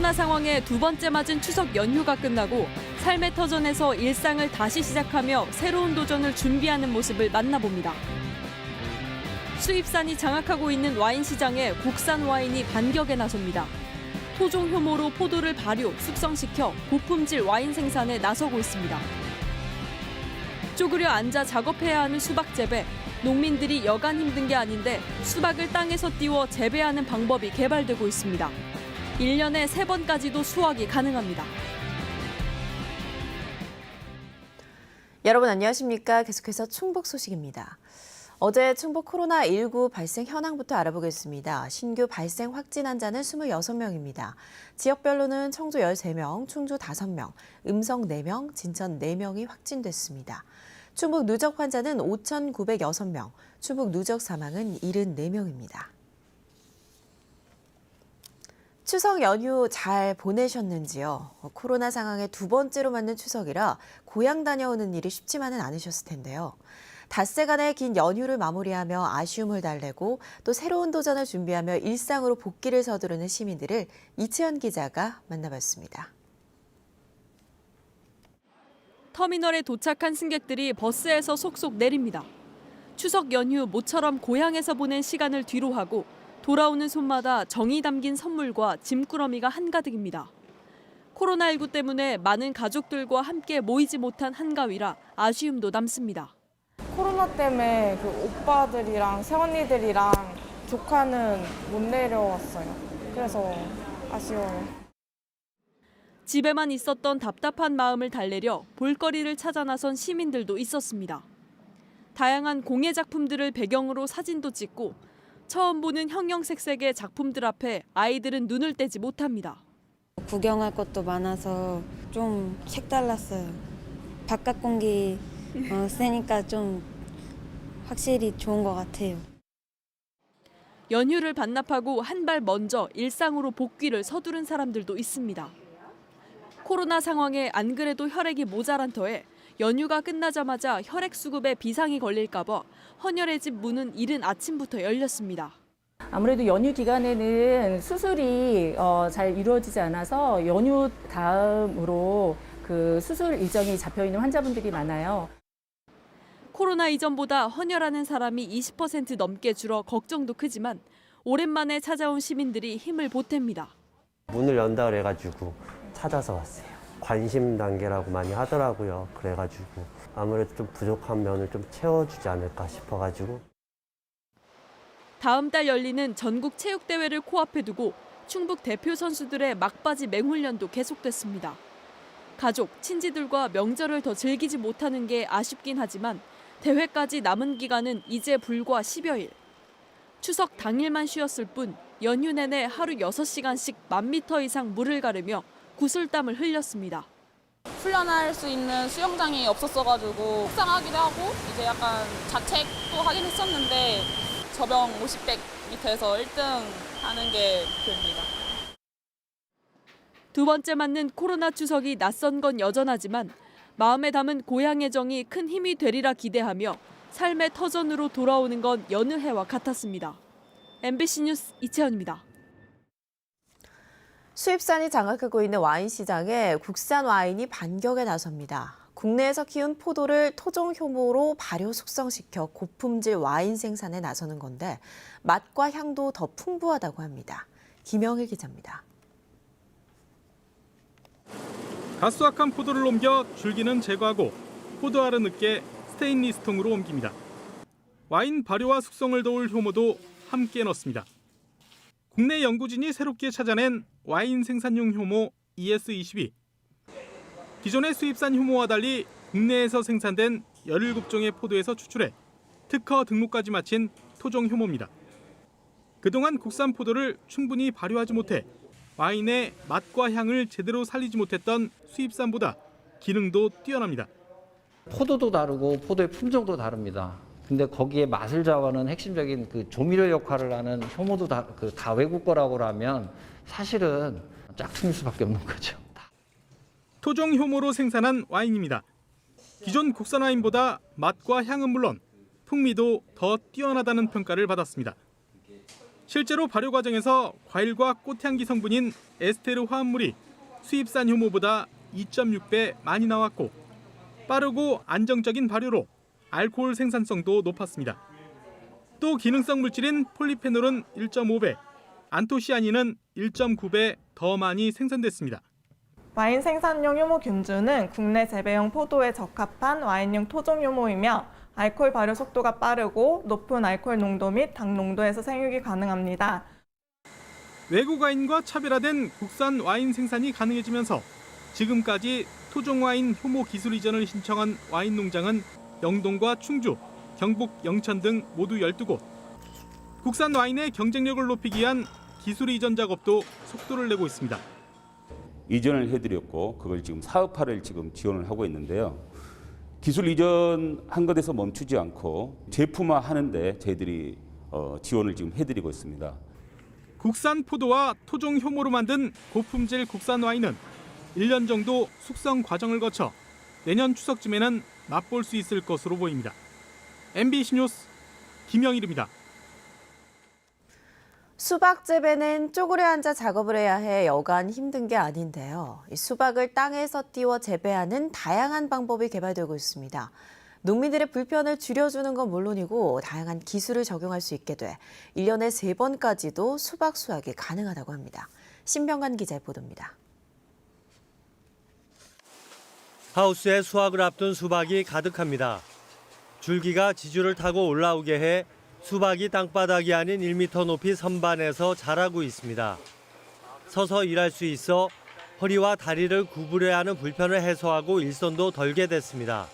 코로나 상황에 두 번째 맞은 추석 연휴가 끝나고 삶의 터전에서 일상을 다시 시작하며 새로운 도전을 준비하는 모습을 만나봅니다. 수입산이 장악하고 있는 와인 시장에 국산 와인이 반격에 나섭니다. 토종 효모로 포도를 발효, 숙성시켜 고품질 와인 생산에 나서고 있습니다. 쪼그려 앉아 작업해야 하는 수박 재배. 농민들이 여간 힘든 게 아닌데 수박을 땅에서 띄워 재배하는 방법이 개발되고 있습니다. 1년에 3번까지도 수확이 가능합니다. 여러분 안녕하십니까? 계속해서 충북 소식입니다. 어제 충북 코로나19 발생 현황부터 알아보겠습니다. 신규 발생 확진 환자는 26명입니다. 지역별로는 청주 13명, 충주 5명, 음성 4명, 진천 4명이 확진됐습니다. 충북 누적 환자는 5,906명, 충북 누적 사망은 74명입니다. 추석 연휴 잘 보내셨는지요? 코로나 상황에 두 번째로 맞는 추석이라 고향 다녀오는 일이 쉽지만은 않으셨을 텐데요. 닷새간의 긴 연휴를 마무리하며 아쉬움을 달래고 또 새로운 도전을 준비하며 일상으로 복귀를 서두르는 시민들을 이채연 기자가 만나봤습니다. 터미널에 도착한 승객들이 버스에서 속속 내립니다. 추석 연휴 모처럼 고향에서 보낸 시간을 뒤로하고 돌아오는 손마다 정이 담긴 선물과 짐꾸러미가 한가득입니다. 코로나19 때문에 많은 가족들과 함께 모이지 못한 한가위라 아쉬움도 남습니다. 코로나 때문에 그 오빠들이랑 새언니들이랑 조카는 못 내려왔어요. 그래서 아쉬워요. 집에만 있었던 답답한 마음을 달래려 볼거리를 찾아 나선 시민들도 있었습니다. 다양한 공예 작품들을 배경으로 사진도 찍고 처음 보는 형형색색의 작품들 앞에 아이들은 눈을 떼지 못합니다. 구경할 것도 많아서 좀 색달랐어요. 바깥 공기 쐬니까 좀 확실히 좋은 것 같아요. 연휴를 반납하고 한 발 먼저 일상으로 복귀를 서두른 사람들도 있습니다. 코로나 상황에 안 그래도 혈액이 모자란 터에 연휴가 끝나자마자 혈액 수급에 비상이 걸릴까 봐 헌혈의 집 문은 이른 아침부터 열렸습니다. 아무래도 연휴 기간에는 수술이 잘 이루어지지 않아서 연휴 다음으로 그 수술 일정이 잡혀 있는 환자분들이 많아요. 코로나 이전보다 헌혈하는 사람이 20% 넘게 줄어 걱정도 크지만 오랜만에 찾아온 시민들이 힘을 보탭니다. 문을 연다 그래가지고 찾아서 왔어요. 관심 단계라고 많이 하더라고요. 그래가지고 아무래도 좀 부족한 면을 좀 채워주지 않을까 싶어가지고. 다음 달 열리는 전국 체육대회를 코앞에 두고 충북 대표 선수들의 막바지 맹훈련도 계속됐습니다. 가족, 친지들과 명절을 더 즐기지 못하는 게 아쉽긴 하지만 대회까지 남은 기간은 이제 불과 10여일. 추석 당일만 쉬었을 뿐 연휴 내내 하루 6시간씩 1000m 이상 물을 가르며 구슬땀을 흘렸습니다. 훈련할 수 있는 수영장이 없었어가지고 속상하기도 하고 이제 약간 자책도 하긴 했었는데 저병 50-100m에서 1등 하는 게 목표입니다. 두 번째 맞는 코로나 추석이 낯선 건 여전하지만 마음에 담은 고향의 정이 큰 힘이 되리라 기대하며 삶의 터전으로 돌아오는 건 여느 해와 같았습니다. MBC 뉴스 이채연입니다. 수입산이 장악하고 있는 와인 시장에 국산 와인이 반격에 나섭니다. 국내에서 키운 포도를 토종 효모로 발효 숙성시켜 고품질 와인 생산에 나서는 건데 맛과 향도 더 풍부하다고 합니다. 김영일 기자입니다. 가수확한 포도를 옮겨 줄기는 제거하고 포도알은 늦게 스테인리스 통으로 옮깁니다. 와인 발효와 숙성을 도울 효모도 함께 넣습니다. 국내 연구진이 새롭게 찾아낸 와인 생산용 효모 ES22. 기존의 수입산 효모와 달리 국내에서 생산된 17종의 포도에서 추출해 특허 등록까지 마친 토종 효모입니다. 그동안 국산 포도를 충분히 발효하지 못해 와인의 맛과 향을 제대로 살리지 못했던 수입산보다 기능도 뛰어납니다. 포도도 다르고 포도의 품종도 다릅니다. 근데 거기에 맛을 좌우하는 핵심적인 그 조미료 역할을 하는 효모도 다 외국 거라고 하면 사실은 짝퉁일 수밖에 없는 거죠. 토종 효모로 생산한 와인입니다. 기존 국산 와인보다 맛과 향은 물론 풍미도 더 뛰어나다는 평가를 받았습니다. 실제로 발효 과정에서 과일과 꽃향기 성분인 에스테르 화합물이 수입산 효모보다 2.6배 많이 나왔고 빠르고 안정적인 발효로 알코올 생산성도 높았습니다. 또 기능성 물질인 폴리페놀은 1.5배, 안토시아닌은 1.9배 더 많이 생산됐습니다. 와인 생산용 효모균주는 국내 재배용 포도에 적합한 와인용 토종 효모이며 알코올 발효 속도가 빠르고 높은 알코올 농도 및 당 농도에서 생육이 가능합니다. 외국 와인과 차별화된 국산 와인 생산이 가능해지면서 지금까지 토종 와인 효모 기술 이전을 신청한 와인 농장은 영동과 충주, 경북 영천 등 모두 12곳. 국산 와인의 경쟁력을 높이기 위한 기술 이전 작업도 속도를 내고 있습니다. 이전을 해드렸고 그걸 지금 사업화를 지금 지원을 하고 있는데요. 기술 이전한 것에서 멈추지 않고 제품화하는데 저희들이 지원을 지금 해드리고 있습니다. 국산 포도와 토종 효모로 만든 고품질 국산 와인은 1년 정도 숙성 과정을 거쳐 내년 추석쯤에는 맛볼 수 있을 것으로 보입니다. MBC 뉴스 김영일입니다. 수박 재배는 쪼그려 앉아 작업을 해야 해 여간 힘든 게 아닌데요. 이 수박을 땅에서 띄워 재배하는 다양한 방법이 개발되고 있습니다. 농민들의 불편을 줄여주는 건 물론이고 다양한 기술을 적용할 수 있게 돼 1년에 3번까지도 수박 수확이 가능하다고 합니다. 신병관 기자의 보도입니다. 하우스에 수확을 앞둔 수박이 가득합니다. 줄기가 지주를 타고 올라오게 해 수박이 땅바닥이 아닌 1m 높이 선반에서 자라고 있습니다. 서서 일할 수 있어 허리와 다리를 구부려야 하는 불편을 해소하고 일손도 덜게 됐습니다.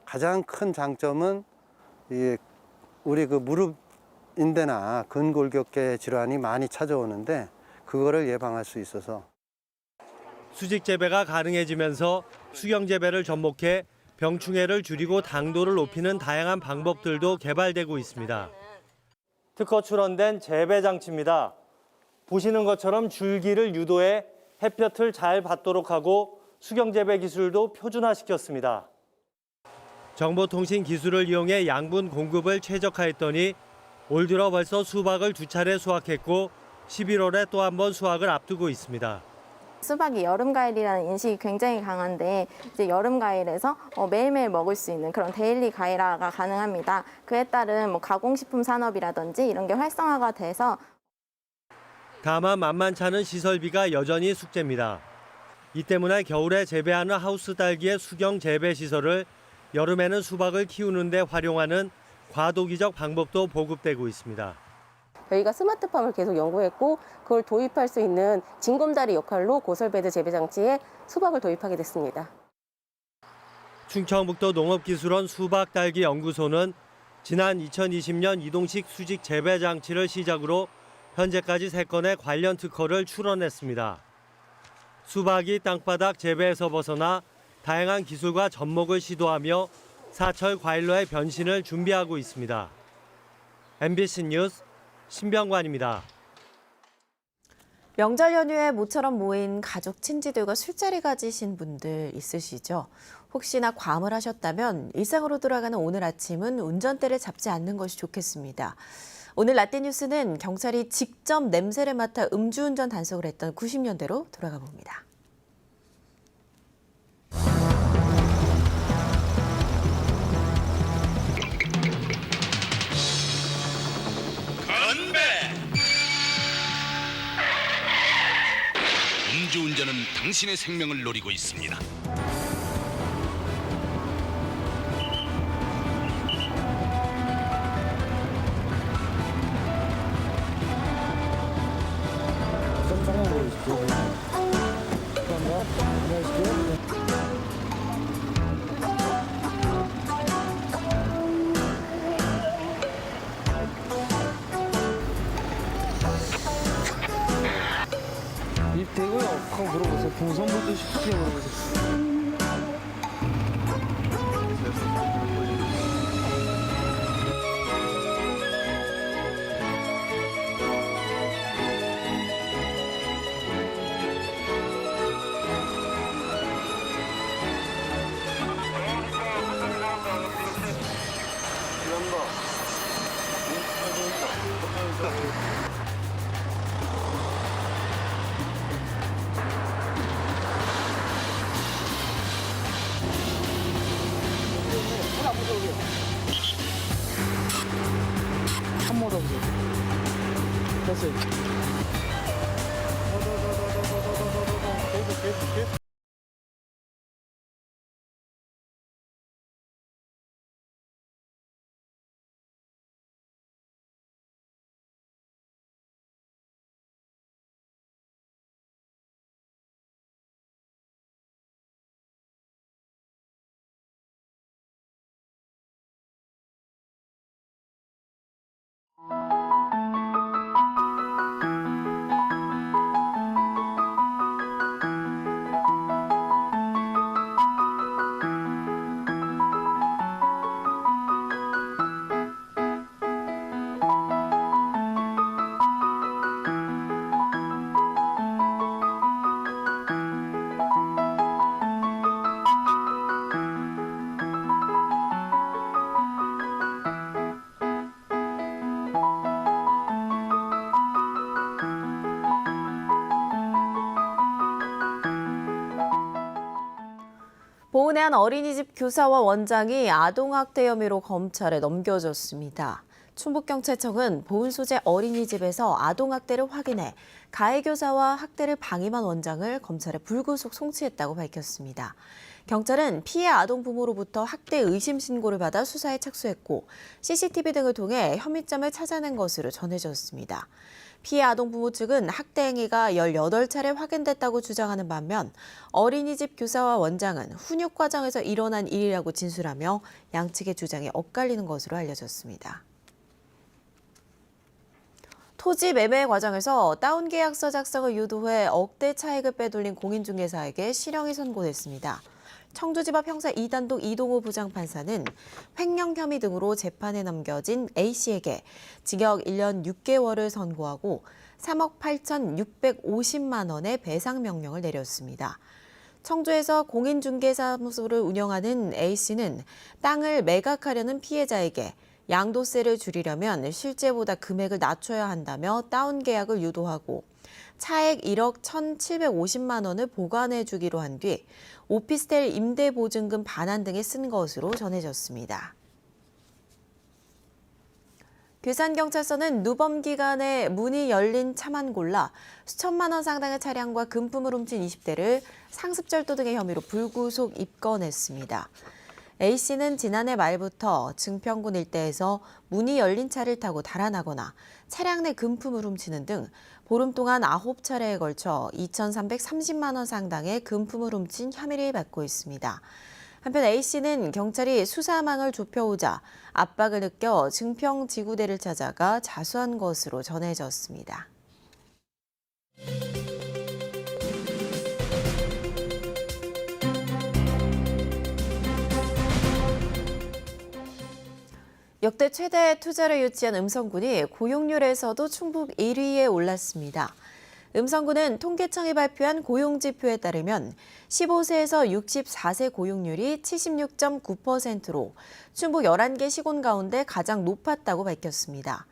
가장 큰 장점은 우리 무릎 인대나 근골격계 질환이 많이 찾아오는데 그거를 예방할 수 있어서 수직 재배가 가능해지면서 수경 재배를 접목해 병충해를 줄이고 당도를 높이는 다양한 방법들도 개발되고 있습니다. 특허 출원된 재배 장치입니다. 보시는 것처럼 줄기를 유도해 햇볕을 잘 받도록 하고 수경 재배 기술도 표준화시켰습니다. 정보통신 기술을 이용해 양분 공급을 최적화했더니 올 들어 벌써 수박을 2차례 수확했고 11월에 또 한 번 수확을 앞두고 있습니다. 수박이 여름 과일이라는 인식이 굉장히 강한데 이제 여름 과일에서 매일매일 먹을 수 있는 그런 데일리 과일화가 가능합니다. 그에 따른 가공식품 산업이라든지 이런 게 활성화가 돼서 다만 만만치 않은 시설비가 여전히 숙제입니다. 이 때문에 겨울에 재배하는 하우스 딸기의 수경 재배 시설을 여름에는 수박을 키우는 데 활용하는 과도기적 방법도 보급되고 있습니다. 저희가 스마트팜을 계속 연구했고 그걸 도입할 수 있는 징검다리 역할로 고설베드 재배 장치에 수박을 도입하게 됐습니다. 충청북도 농업기술원 수박딸기 연구소는 지난 2020년 이동식 수직 재배 장치를 시작으로 현재까지 3건의 관련 특허를 출원했습니다. 수박이 땅바닥 재배에서 벗어나 다양한 기술과 접목을 시도하며 사철 과일로의 변신을 준비하고 있습니다. MBC 뉴스 신병관입니다. 명절 연휴에 모처럼 모인 가족 친지들과 술자리 가지신 분들 있으시죠? 혹시나 괌을 하셨다면 일상으로 돌아가는 오늘 아침은 운전대를 잡지 않는 것이 좋겠습니다. 오늘 라떼 뉴스는 경찰이 직접 냄새를 맡아 음주운전 단속을 했던 90년대로 돌아가 봅니다. 음주운전은 당신의 생명을 노리고 있습니다. 입 대고요. 하고 물어보세요. 동선부터 쉽게 물어보세요. 한 번 더 보세요. 됐어요. 계속. 보은의 한 어린이집 교사와 원장이 아동학대 혐의로 검찰에 넘겨졌습니다. 충북경찰청은 보은 소재 어린이집에서 아동학대를 확인해 가해교사와 학대를 방임한 원장을 검찰에 불구속 송치했다고 밝혔습니다. 경찰은 피해 아동 부모로부터 학대 의심 신고를 받아 수사에 착수했고 CCTV 등을 통해 혐의점을 찾아낸 것으로 전해졌습니다. 피해 아동 부모 측은 학대 행위가 18차례 확인됐다고 주장하는 반면 어린이집 교사와 원장은 훈육 과정에서 일어난 일이라고 진술하며 양측의 주장이 엇갈리는 것으로 알려졌습니다. 토지 매매 과정에서 다운 계약서 작성을 유도해 억대 차익을 빼돌린 공인중개사에게 실형이 선고됐습니다. 청주지법 형사 2단독 이동호 부장판사는 횡령 혐의 등으로 재판에 넘겨진 A씨에게 징역 1년 6개월을 선고하고 3억 8,650만 원의 배상 명령을 내렸습니다. 청주에서 공인중개사무소를 운영하는 A씨는 땅을 매각하려는 피해자에게 양도세를 줄이려면 실제보다 금액을 낮춰야 한다며 다운 계약을 유도하고 차액 1억 1,750만 원을 보관해 주기로 한 뒤 오피스텔 임대보증금 반환 등에 쓴 것으로 전해졌습니다. 괴산경찰서는 누범 기간에 문이 열린 차만 골라 수천만 원 상당의 차량과 금품을 훔친 20대를 상습절도 등의 혐의로 불구속 입건했습니다. A씨는 지난해 말부터 증평군 일대에서 문이 열린 차를 타고 달아나거나 차량 내 금품을 훔치는 등 보름 동안 9차례에 걸쳐 2,330만 원 상당의 금품을 훔친 혐의를 받고 있습니다. 한편 A씨는 경찰이 수사망을 좁혀오자 압박을 느껴 증평지구대를 찾아가 자수한 것으로 전해졌습니다. 역대 최대 투자를 유치한 음성군이 고용률에서도 충북 1위에 올랐습니다. 음성군은 통계청이 발표한 고용지표에 따르면 15세에서 64세 고용률이 76.9%로 충북 11개 시군 가운데 가장 높았다고 밝혔습니다.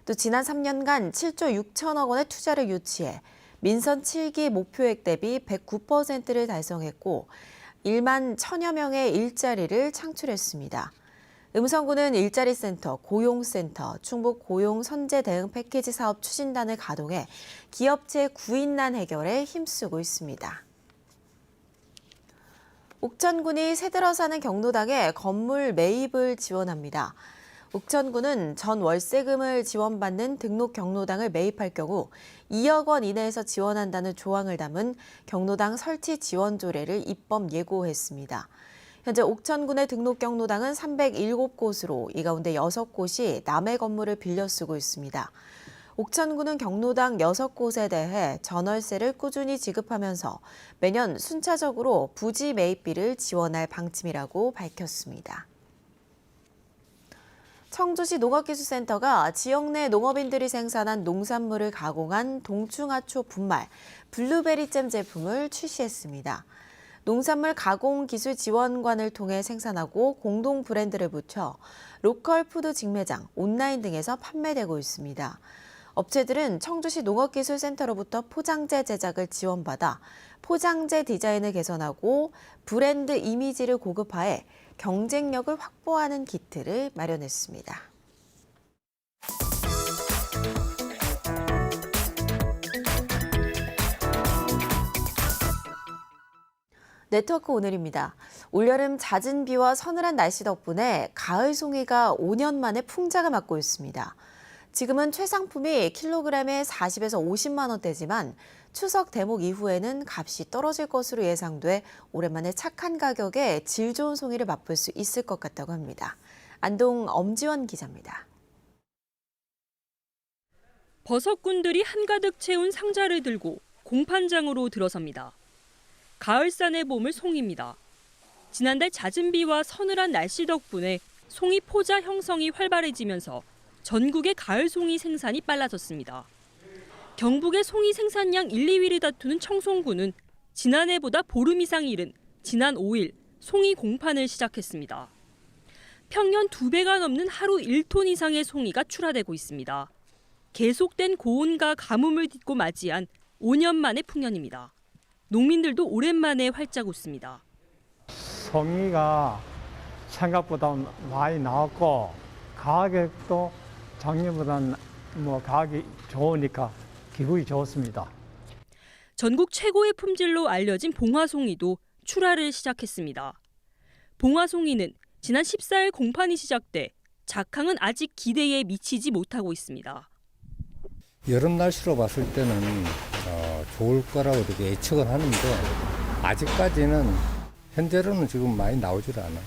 또 지난 3년간 7조 6천억 원의 투자를 유치해 민선 7기 목표액 대비 109%를 달성했고 1만 1,000여 명의 일자리를 창출했습니다. 음성군은 일자리센터, 고용센터, 충북 고용 선제 대응 패키지 사업 추진단을 가동해 기업체 구인난 해결에 힘쓰고 있습니다. 옥천군이 새들어 사는 경로당에 건물 매입을 지원합니다. 옥천군은 전 월세금을 지원받는 등록 경로당을 매입할 경우 2억 원 이내에서 지원한다는 조항을 담은 경로당 설치 지원 조례를 입법 예고했습니다. 현재 옥천군의 등록 경로당은 307곳으로 이 가운데 6곳이 남의 건물을 빌려 쓰고 있습니다. 옥천군은 경로당 6곳에 대해 전월세를 꾸준히 지급하면서 매년 순차적으로 부지 매입비를 지원할 방침이라고 밝혔습니다. 청주시 농업기술센터가 지역 내 농업인들이 생산한 농산물을 가공한 동충하초 분말 블루베리잼 제품을 출시했습니다. 농산물 가공기술 지원관을 통해 생산하고 공동 브랜드를 붙여 로컬 푸드 직매장, 온라인 등에서 판매되고 있습니다. 업체들은 청주시 농업기술센터로부터 포장재 제작을 지원받아 포장재 디자인을 개선하고 브랜드 이미지를 고급화해 경쟁력을 확보하는 기틀을 마련했습니다. 네트워크 오늘입니다. 올여름 잦은 비와 서늘한 날씨 덕분에 가을 송이가 5년 만에 풍작을 맞고 있습니다. 지금은 최상품이 킬로그램에 40에서 50만 원대지만 추석 대목 이후에는 값이 떨어질 것으로 예상돼 오랜만에 착한 가격에 질 좋은 송이를 맛볼 수 있을 것 같다고 합니다. 안동 엄지원 기자입니다. 버섯꾼들이 한가득 채운 상자를 들고 공판장으로 들어섭니다. 가을산의 봄을 송입니다. 지난달 잦은 비와 서늘한 날씨 덕분에 송이 포자 형성이 활발해지면서 전국의 가을 송이 생산이 빨라졌습니다. 경북의 송이 생산량 1, 2위를 다투는 청송군은 지난해보다 보름 이상 이른 지난 5일 송이 공판을 시작했습니다. 평년 2배가 넘는 하루 1톤 이상의 송이가 출하되고 있습니다. 계속된 고온과 가뭄을 딛고 맞이한 5년 만의 풍년입니다. 농민들도 오랜만에 활짝 웃습니다. 송이가 생각보다 많이 나왔고 가격도 작년보다는 가격이 좋으니까 기분이 좋습니다. 전국 최고의 품질로 알려진 봉화송이도 출하를 시작했습니다. 봉화송이는 지난 14일 공판이 시작돼 작황은 아직 기대에 미치지 못하고 있습니다. 여름 날씨로 봤을 때는 좋을 거라고 이렇게 예측을 하는데 아직까지는 현재로는 지금 많이 나오질 않아요.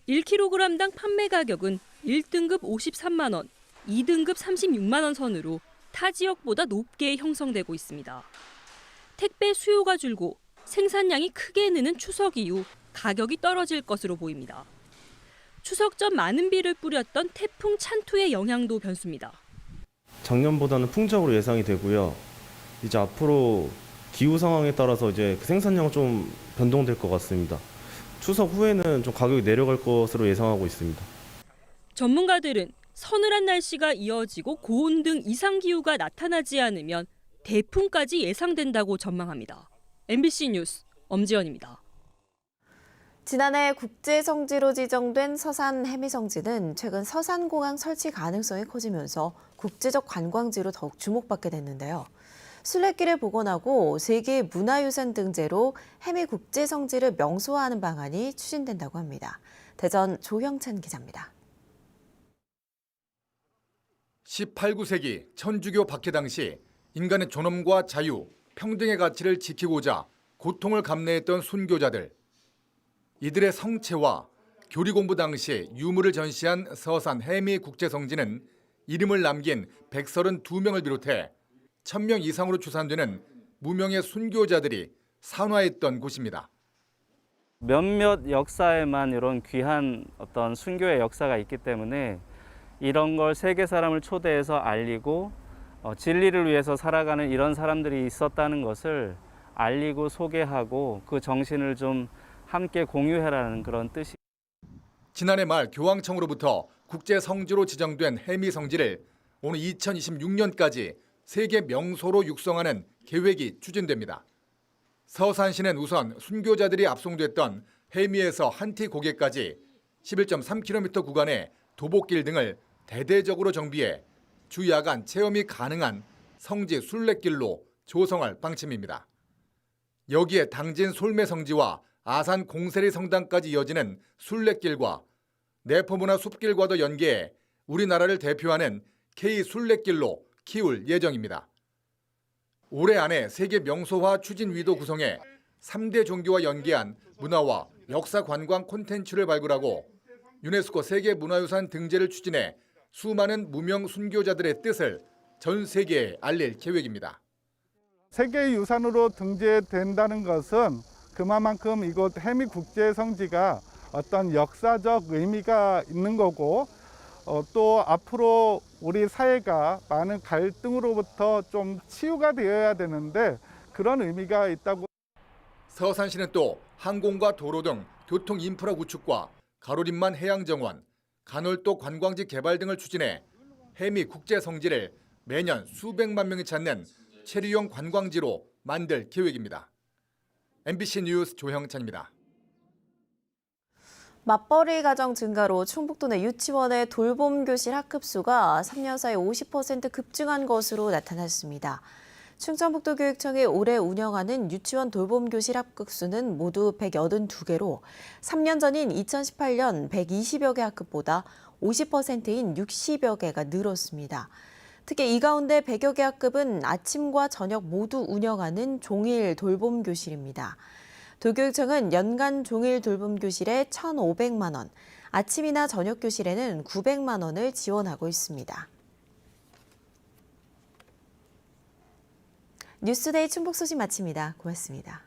1kg당 판매 가격은 1등급 53만 원, 2등급 36만 원 선으로 타 지역보다 높게 형성되고 있습니다. 택배 수요가 줄고 생산량이 크게 느는 추석 이후 가격이 떨어질 것으로 보입니다. 추석 전 많은 비를 뿌렸던 태풍 찬투의 영향도 변수입니다. 작년보다는 풍적으로 예상이 되고요. 이제 앞으로 기후 상황에 따라서 이제 그 생산량은 좀 변동될 것 같습니다. 추석 후에는 좀 가격이 내려갈 것으로 예상하고 있습니다. 전문가들은 서늘한 날씨가 이어지고 고온 등 이상 기후가 나타나지 않으면 대풍까지 예상된다고 전망합니다. MBC 뉴스 엄지연입니다. 지난해 국제성지로 지정된 서산 해미성지는 최근 서산공항 설치 가능성이 커지면서 국제적 관광지로 더욱 주목받게 됐는데요. 순례길을 복원하고 세계 문화유산 등재로 해미국제성지를 명소화하는 방안이 추진된다고 합니다. 대전 조형찬 기자입니다. 18, 19세기 천주교 박해 당시 인간의 존엄과 자유, 평등의 가치를 지키고자 고통을 감내했던 순교자들. 이들의 성체와 교리 공부 당시 유물을 전시한 서산 해미국제성지는 이름을 남긴 132명을 비롯해 1000명 이상으로 추산되는 무명의 순교자들이 산화했던 곳입니다. 몇몇 역사에만 이런 귀한 어떤 순교의 역사가 있기 때문에 이런 걸 세계 사람을 초대해서 알리고 진리를 위해서 살아가는 이런 사람들이 있었다는 것을 알리고 소개하고 그 정신을 좀 함께 공유해라는 그런 뜻이. 지난해 말 교황청으로부터 국제성지로 지정된 해미성지를 오는 2026년까지 세계 명소로 육성하는 계획이 추진됩니다. 서산시는 우선 순교자들이 압송됐던 해미에서 한티 고개까지 11.3km 구간의 도보길 등을 대대적으로 정비해 주야간 체험이 가능한 성지 순례길로 조성할 방침입니다. 여기에 당진 솔매성지와 아산 공세리 성당까지 이어지는 순례길과 내포문화 숲길과도 연계해 우리나라를 대표하는 K순례길로 키울 예정입니다. 올해 안에 세계 명소화 추진위도 구성해 3대 종교와 연계한 문화와 역사 관광 콘텐츠를 발굴하고 유네스코 세계문화유산 등재를 추진해 수많은 무명 순교자들의 뜻을 전 세계에 알릴 계획입니다. 세계유산으로 등재된다는 것은 그만큼 이곳 해미국제성지가 어떤 역사적 의미가 있는 거고 또 앞으로 우리 사회가 많은 갈등으로부터 좀 치유가 되어야 되는데 그런 의미가 있다고. 서산시는 또 항공과 도로 등 교통 인프라 구축과 가로림만 해양정원, 간월도 관광지 개발 등을 추진해 해미 국제 성지를 매년 수백만 명이 찾는 체류형 관광지로 만들 계획입니다. MBC 뉴스 조형찬입니다. 맞벌이 가정 증가로 충북도 내 유치원의 돌봄 교실 학급 수가 3년 사이 50% 급증한 것으로 나타났습니다. 충청북도 교육청이 올해 운영하는 유치원 돌봄 교실 학급 수는 모두 182개로 3년 전인 2018년 120여 개 학급보다 50%인 60여 개가 늘었습니다. 특히 이 가운데 100여 개 학급은 아침과 저녁 모두 운영하는 종일 돌봄 교실입니다. 도교육청은 연간 종일 돌봄 교실에 1,500만 원, 아침이나 저녁 교실에는 900만 원을 지원하고 있습니다. 뉴스데이 충북 소식 마칩니다. 고맙습니다.